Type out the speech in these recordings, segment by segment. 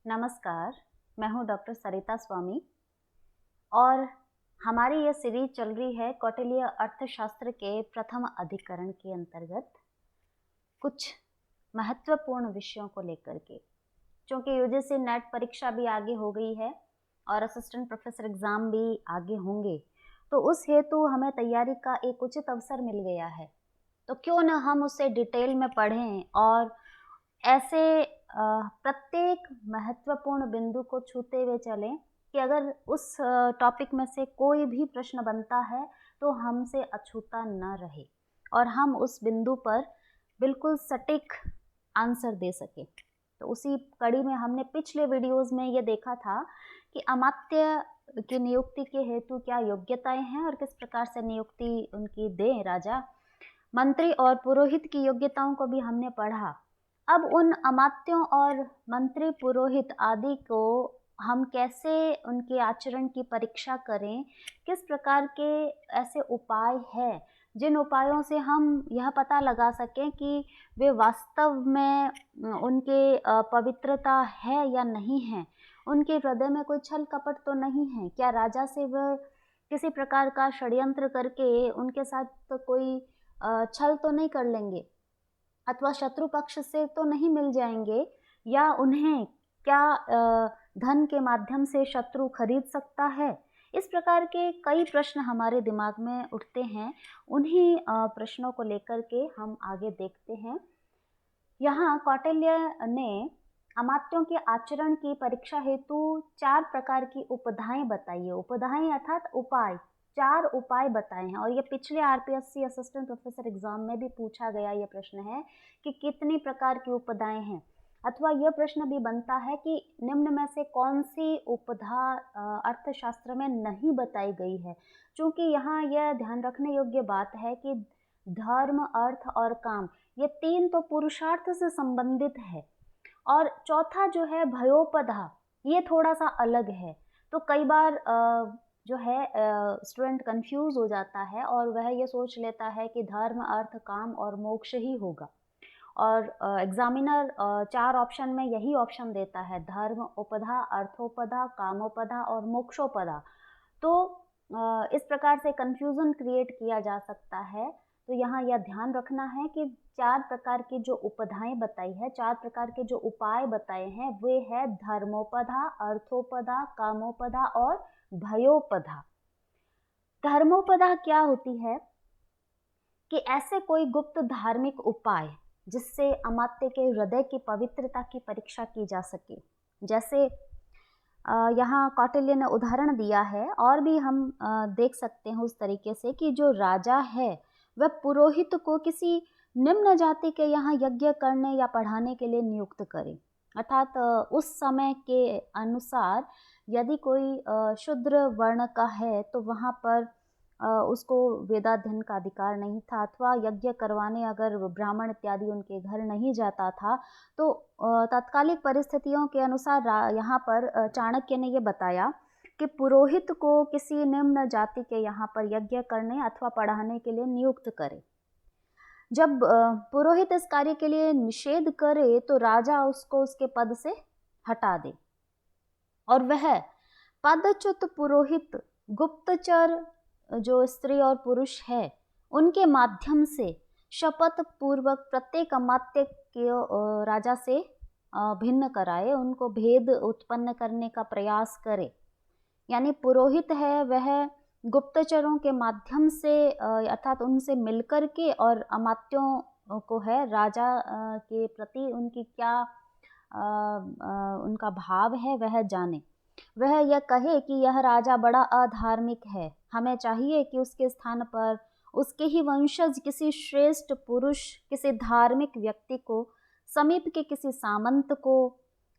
नमस्कार, मैं हूँ डॉक्टर सरिता स्वामी और हमारी ये सीरीज चल रही है कौटिल्य अर्थशास्त्र के प्रथम अधिकरण के अंतर्गत कुछ महत्वपूर्ण विषयों को लेकर के। क्योंकि यूजीसी नेट परीक्षा भी आगे हो गई है और असिस्टेंट प्रोफेसर एग्ज़ाम भी आगे होंगे, तो उस हेतु हमें तैयारी का एक उचित अवसर मिल गया है। तो क्यों न हम उसे डिटेल में पढ़ें और ऐसे प्रत्येक महत्वपूर्ण बिंदु को छूते हुए चलें कि अगर उस टॉपिक में से कोई भी प्रश्न बनता है तो हमसे अछूता न रहे और हम उस बिंदु पर बिल्कुल सटीक आंसर दे सकें। तो उसी कड़ी में हमने पिछले वीडियोस में ये देखा था कि अमात्य की नियुक्ति के हेतु क्या योग्यताएं हैं और किस प्रकार से नियुक्ति उनकी दें राजा। मंत्री और पुरोहित की योग्यताओं को भी हमने पढ़ा। अब उन अमात्यों और मंत्री पुरोहित आदि को हम कैसे उनके आचरण की परीक्षा करें, किस प्रकार के ऐसे उपाय हैं जिन उपायों से हम यह पता लगा सकें कि वे वास्तव में उनके पवित्रता है या नहीं है, उनके हृदय में कोई छल कपट तो नहीं है, क्या राजा से वह किसी प्रकार का षड्यंत्र करके उनके साथ तो कोई छल तो नहीं कर लेंगे अथवा शत्रु पक्ष से तो नहीं मिल जाएंगे, या उन्हें क्या धन के माध्यम से शत्रु खरीद सकता है। इस प्रकार के कई प्रश्न हमारे दिमाग में उठते हैं। उन्हीं प्रश्नों को लेकर के हम आगे देखते हैं। यहाँ कौटिल्य ने अमात्यों के आचरण की परीक्षा हेतु 4 प्रकार की उपधाएं बताई है। उपधाएं अर्थात उपाय, 4 उपाय बताए हैं और ये पिछले आरपीएससी असिस्टेंट प्रोफेसर एग्जाम में भी पूछा गया ये प्रश्न है कि कितनी प्रकार की उपधाएं हैं, अथवा यह प्रश्न भी बनता है कि निम्न में से कौन सी उपधा अर्थशास्त्र में नहीं बताई गई है। चूंकि यहाँ यह ध्यान रखने योग्य बात है कि धर्म, अर्थ और काम, ये 3 तो पुरुषार्थ से संबंधित है और चौथा जो है भयोपधा, ये थोड़ा सा अलग है। तो कई बार जो है स्टूडेंट कंफ्यूज हो जाता है और वह ये सोच लेता है कि धर्म, अर्थ, काम और मोक्ष ही होगा और एग्जामिनर 4 ऑप्शन में यही ऑप्शन देता है, धर्म उपधा, अर्थोपधा, कामोपधा और मोक्षोपधा। तो इस प्रकार से कंफ्यूजन क्रिएट किया जा सकता है। तो यहाँ यह ध्यान रखना है कि 4 प्रकार की जो उपधाएं बताई है, 4 प्रकार के जो उपाय बताए हैं, वे है धर्मोपधा, अर्थोपधा, कामोपधा और भयोपधा। धर्मोपधा क्या होती है कि ऐसे कोई गुप्त धार्मिक उपाय जिससे अमात्य के हृदय की पवित्रता की परीक्षा की जा सके। जैसे यहाँ कौटिल्य ने उदाहरण दिया है और भी हम देख सकते हैं उस तरीके से कि जो राजा है वह पुरोहित को किसी निम्न जाति के यहाँ यज्ञ करने या पढ़ाने के लिए नियुक्त करे। अर्थात उस समय के अनुसार यदि कोई शूद्र वर्ण का है तो वहाँ पर उसको वेदाध्ययन का अधिकार नहीं था, अथवा यज्ञ करवाने अगर ब्राह्मण इत्यादि उनके घर नहीं जाता था तो तात्कालिक परिस्थितियों के अनुसार यहाँ पर चाणक्य ने ये बताया कि पुरोहित को किसी निम्न जाति के यहाँ पर यज्ञ करने अथवा पढ़ाने के लिए नियुक्त करे। जब पुरोहित इस कार्य के लिए निषेध करे तो राजा उसको उसके पद से हटा दे और वह पदच्युत पुरोहित गुप्तचर जो स्त्री और पुरुष है उनके माध्यम से शपथ पूर्वक प्रत्येक अमात्य के राजा से भिन्न कराए, उनको भेद उत्पन्न करने का प्रयास करे। यानी पुरोहित है वह गुप्तचरों के माध्यम से अर्थात उनसे मिलकर के और अमात्यों को है राजा के प्रति उनकी क्या उनका भाव है वह जाने। वह यह कहे कि यह राजा बड़ा अधार्मिक है, हमें चाहिए कि उसके स्थान पर उसके ही वंशज किसी श्रेष्ठ पुरुष, किसी धार्मिक व्यक्ति को, समीप के किसी सामंत को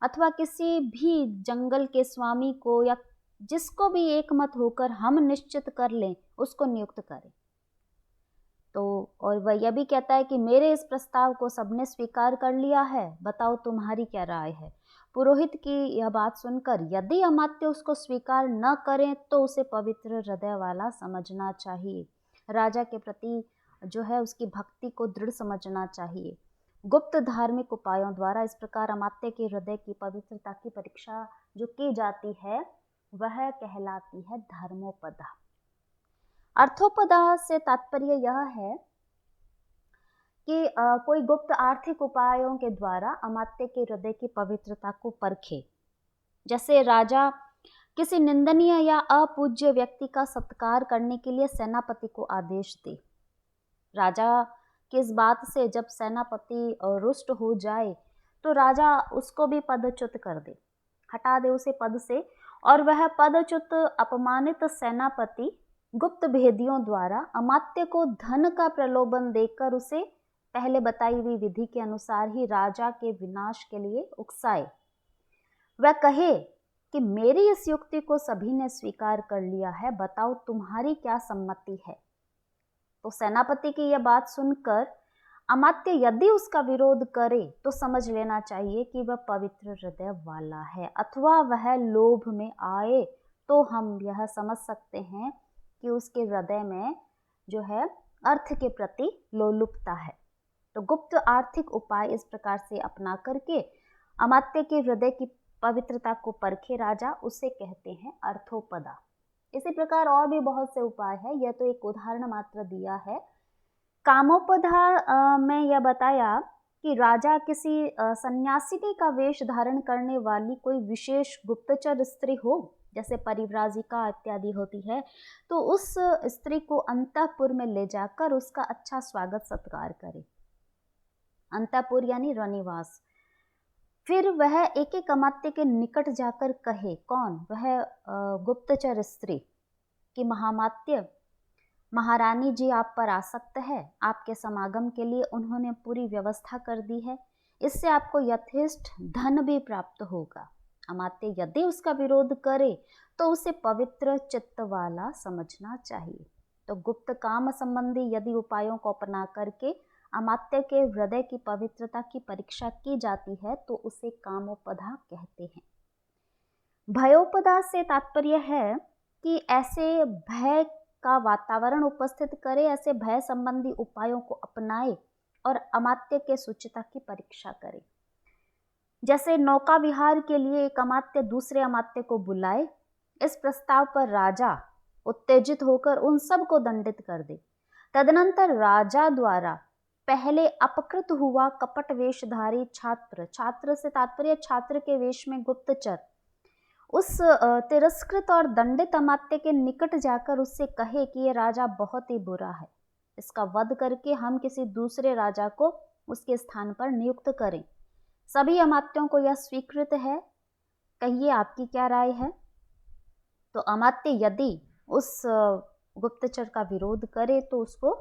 अथवा किसी भी जंगल के स्वामी को या जिसको भी एकमत होकर हम निश्चित कर लें उसको नियुक्त करें। तो और वह यह भी कहता है कि मेरे इस प्रस्ताव को सबने स्वीकार कर लिया है, बताओ तुम्हारी क्या राय है। पुरोहित की यह बात सुनकर यदि अमात्य उसको स्वीकार न करें तो उसे पवित्र हृदय वाला समझना चाहिए, राजा के प्रति जो है उसकी भक्ति को दृढ़ समझना चाहिए। गुप्त धार्मिक उपायों द्वारा इस प्रकार अमात्य के हृदय की पवित्रता की परीक्षा जो की जाती है वह कहलाती है धर्मोपदा। अर्थोपदा से तात्पर्य यह है कि कोई गुप्त आर्थिक उपायों के द्वारा अमात्य के हृदय की पवित्रता को परखे। जैसे राजा किसी निंदनीय या अपूज्य व्यक्ति का सत्कार करने के लिए सेनापति को आदेश दे। राजा की इस बात से जब सेनापति रुष्ट हो जाए तो राजा उसको भी पदच्युत कर दे, हटा दे उसे पद से, और वह पदच्युत अपमानित सेनापति गुप्त भेदियों द्वारा अमात्य को धन का प्रलोभन देकर उसे पहले बताई हुई विधि के अनुसार ही राजा के विनाश के लिए उकसाए। वह कहे कि मेरी इस युक्ति को सभी ने स्वीकार कर लिया है, बताओ तुम्हारी क्या सम्मति है। तो सेनापति की यह बात सुनकर अमात्य यदि उसका विरोध करे तो समझ लेना चाहिए कि वह पवित्र हृदय वाला है, अथवा वह लोभ में आए तो हम यह समझ सकते हैं कि उसके हृदय में जो है अर्थ के प्रति लोलुपता है। तो गुप्त आर्थिक उपाय इस प्रकार से अपना करके अमात्य के हृदय की पवित्रता को परखे राजा, उसे कहते हैं अर्थोपदा। इसी प्रकार और भी बहुत से उपाय है, यह तो एक उदाहरण मात्र दिया है। कामोपदा में यह बताया कि राजा किसी सन्यासिनी का वेश धारण करने वाली कोई विशेष गुप्तचर स्त्री हो, जैसे परिव्राजिका इत्यादि होती है, तो उस स्त्री को अंतःपुर में ले जाकर उसका अच्छा स्वागत सत्कार करे। अंतःपुर यानी रनिवास। फिर वह एक एक अमात्य के निकट जाकर कहे, कौन? वह गुप्तचर स्त्री, कि महामात्य महारानी जी आप पर आसक्त है, आपके समागम के लिए उन्होंने पूरी व्यवस्था कर दी है, इससे आपको यथेष्ट धन भी प्राप्त होगा। अमात्य यदि उसका विरोध करे तो उसे पवित्र चित्त वाला समझना चाहिए। तो गुप्त काम संबंधी यदि उपायों को अपना करके अमात्य के हृदय की पवित्रता की परीक्षा की जाती है तो उसे कामोपदा कहते हैं। भयोपदा से तात्पर्य है कि ऐसे भय का वातावरण उपस्थित करे, ऐसे भय संबंधी उपायों को अपनाए और अमात्य के सुचिता की परीक्षा करे। जैसे नौका विहार के लिए एक अमात्य दूसरे अमात्य को बुलाए, इस प्रस्ताव पर राजा उत्तेजित होकर उन सब को दंडित कर दे। तदनंतर राजा द्वारा पहले अपकृत हुआ कपट वेशधारी छात्र, छात्र से तात्पर्य छात्र के वेश में गुप्तचर, उस तिरस्कृत और दंडित अमात्य के निकट जाकर उससे कहे कि ये राजा बहुत ही बुरा है, इसका वध करके हम किसी दूसरे राजा को उसके स्थान पर नियुक्त करें। सभी अमात्यों को यह स्वीकृत है, कहिए आपकी क्या राय है। तो अमात्य यदि उस गुप्तचर का विरोध करे तो उसको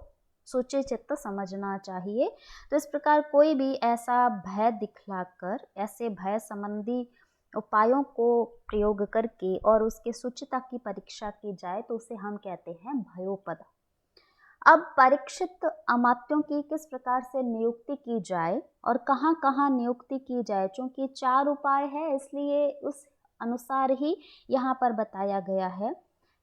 सोचे चित्त समझना चाहिए। तो इस प्रकार कोई भी ऐसा भय दिखलाकर, ऐसे भय संबंधी उपायों को प्रयोग करके और उसके सुचिता की परीक्षा की जाए तो उसे हम कहते हैं भयोपदा। अब परीक्षित अमात्यों की किस प्रकार से नियुक्ति की जाए और कहाँ कहाँ नियुक्ति की जाए, चूंकि 4 उपाय है इसलिए उस अनुसार ही यहाँ पर बताया गया है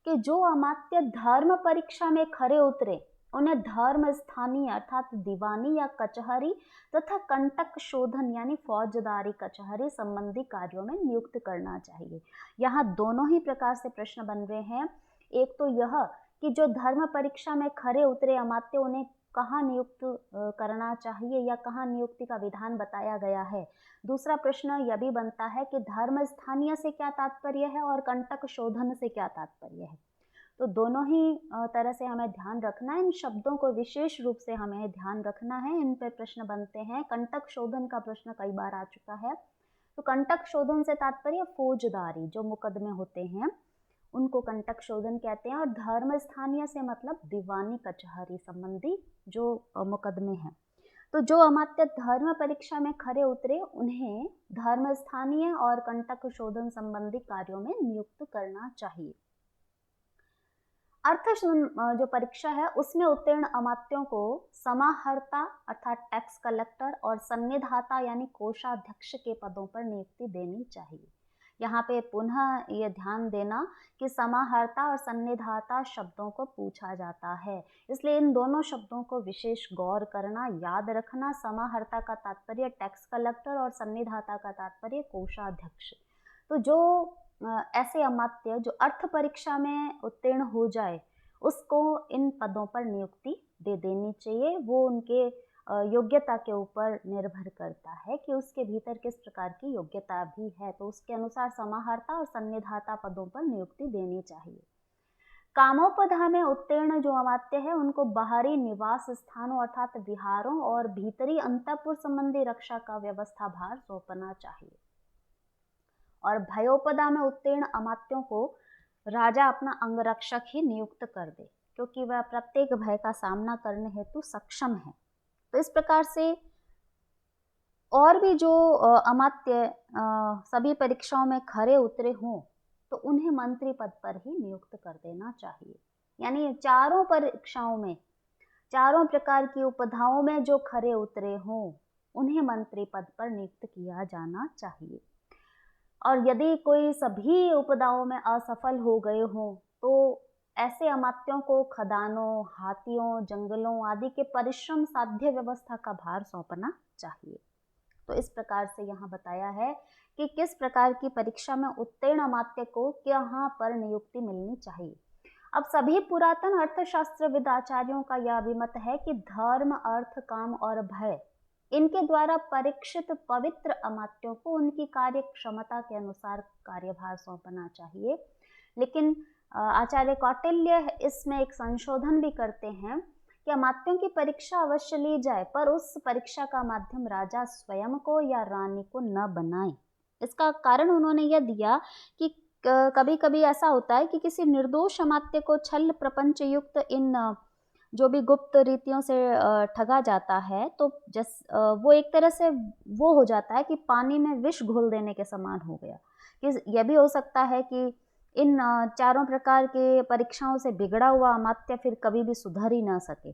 कि जो अमात्य धर्म परीक्षा में खरे उतरे उन्हें धर्म स्थानीय अर्थात दीवानी या कचहरी तथा कंटक शोधन यानी फौजदारी कचहरी संबंधी कार्यों में नियुक्त करना चाहिए। यहाँ दोनों ही प्रकार से प्रश्न बन रहे हैं। एक तो यह कि जो धर्म परीक्षा में खरे उतरे अमात्य उन्हें कहाँ नियुक्त करना चाहिए या कहाँ नियुक्ति का विधान बताया गया है। दूसरा प्रश्न यह भी बनता है कि धर्म स्थानीय से क्या तात्पर्य है और कंटक शोधन से क्या तात्पर्य है। तो दोनों ही तरह से हमें ध्यान रखना है, इन शब्दों को विशेष रूप से हमें ध्यान रखना है, इन पर प्रश्न बनते हैं। कंटक शोधन का प्रश्न कई बार आ चुका है। तो कंटक शोधन से तात्पर्य फौजदारी, जो मुकदमे होते हैं उनको कंटक शोधन कहते हैं, और धर्म स्थानीय से मतलब दीवानी कचहरी संबंधी जो मुकदमे हैं। तो जो अमात्य धर्म परीक्षा में खरे उतरे उन्हें धर्म स्थानीय और कंटक शोधन संबंधी कार्यों में नियुक्त करना चाहिए। अर्थ जो परीक्षा है उसमें उत्तीर्ण अमात्यों को समाहर्ता अर्थात टैक्स कलेक्टर और सन्निधाता यानी कोषाध्यक्ष के पदों पर नियुक्ति देनी चाहिए। यहाँ पे पुनः ये ध्यान देना कि समाहर्ता और सन्निधाता शब्दों को पूछा जाता है, इसलिए इन दोनों शब्दों को विशेष गौर करना, याद रखना। समाहर्ता का तात्पर्य टैक्स कलेक्टर और सन्निधाता का तात्पर्य कोषाध्यक्ष। तो जो ऐसे अमात्य जो अर्थ परीक्षा में उत्तीर्ण हो जाए उसको इन पदों पर नियुक्ति दे देनी चाहिए। वो उनके योग्यता के ऊपर निर्भर करता है कि उसके भीतर किस प्रकार की योग्यता भी है, तो उसके अनुसार समाहर्ता और सन्निधाता पदों पर नियुक्ति देनी चाहिए। कामोपधा में उत्तीर्ण जो अमात्य है उनको बाहरी निवास स्थानों अर्थात विहारों और भीतरी अंतःपुर संबंधी रक्षा का व्यवस्था भार सौंपना चाहिए। और भयोपदा में उत्तीर्ण अमात्यों को राजा अपना अंगरक्षक ही नियुक्त कर दे, क्योंकि वह प्रत्येक भय का सामना करने हेतु सक्षम है। तो इस प्रकार से और भी जो अमात्य सभी परीक्षाओं में खरे उतरे हों तो उन्हें मंत्री पद पर ही नियुक्त कर देना चाहिए। यानी चारों परीक्षाओं में, चारों प्रकार की उपधाओं में जो खरे उतरे हों उन्हें मंत्री पद पर नियुक्त किया जाना चाहिए। और यदि कोई सभी उपदाओं में असफल हो गए हों तो ऐसे अमात्यों को खदानों, हाथियों, जंगलों आदि के परिश्रम साध्य व्यवस्था का भार सौंपना चाहिए। तो इस प्रकार से यहाँ बताया है कि किस प्रकार की परीक्षा में उत्तीर्ण अमात्य को यहाँ पर नियुक्ति मिलनी चाहिए। अब सभी पुरातन अर्थशास्त्रविद आचार्यों का यह अभिमत है कि धर्म, अर्थ, काम और भय इनके द्वारा परीक्षित पवित्र अमात्यों को उनकी कार्य क्षमता के अनुसार कार्यभार सौंपना चाहिए। लेकिन आचार्य कौटिल्य इसमें एक संशोधन भी करते हैं कि अमात्यों की परीक्षा अवश्य ली जाए, पर उस परीक्षा का माध्यम राजा स्वयं को या रानी को न बनाए। इसका कारण उन्होंने यह दिया कि कभी कभी ऐसा होता है कि किसी निर्दोष अमात्य को छल प्रपंच युक्त इन जो भी गुप्त रीतियों से ठगा जाता है, तो वो एक तरह से वो हो जाता है कि पानी में विष घोल देने के समान हो गया। कि यह भी हो सकता है कि इन चारों प्रकार के परीक्षाओं से बिगड़ा हुआ अमात्य फिर कभी भी सुधर ही ना सके।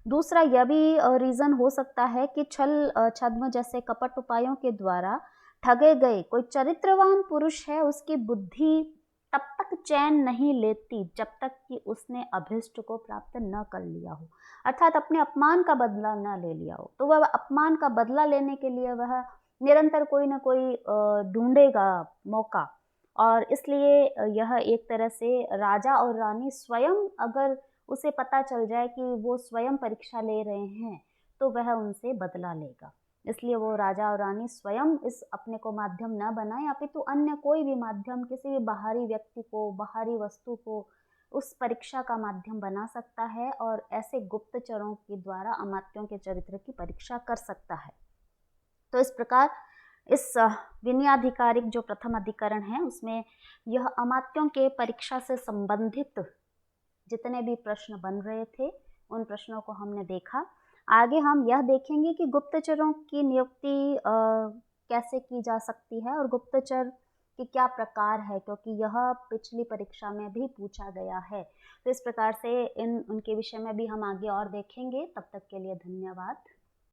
दूसरा यह भी रीज़न हो सकता है कि छल छद्म जैसे कपट उपायों के द्वारा ठगे गए कोई चरित्रवान पुरुष है, उसकी बुद्धि तब तक चैन नहीं लेती जब तक कि उसने अभिष्ट को प्राप्त न कर लिया हो, अर्थात अपने अपमान का बदला न ले लिया हो। तो वह अपमान का बदला लेने के लिए वह निरंतर कोई ना कोई ढूंढेगा मौका, और इसलिए यह एक तरह से राजा और रानी स्वयं, अगर उसे पता चल जाए कि वो स्वयं परीक्षा ले रहे हैं तो वह उनसे बदला लेगा। इसलिए वो राजा और रानी स्वयं इस अपने को माध्यम न बनाए, अपितु अन्य कोई भी माध्यम किसी भी बाहरी व्यक्ति को, बाहरी वस्तु को उस परीक्षा का माध्यम बना सकता है और ऐसे गुप्तचरों के द्वारा अमात्यों के चरित्र की परीक्षा कर सकता है। तो इस प्रकार इस विनयाधिकारिक जो प्रथम अधिकरण है उसमें यह अमात्यों के परीक्षा से संबंधित जितने भी प्रश्न बन रहे थे उन प्रश्नों को हमने देखा। आगे हम यह देखेंगे कि गुप्तचरों की नियुक्ति कैसे की जा सकती है और गुप्तचर के क्या प्रकार है, क्योंकि यह पिछली परीक्षा में भी पूछा गया है। तो इस प्रकार से उनके विषय में भी हम आगे और देखेंगे। तब तक के लिए धन्यवाद।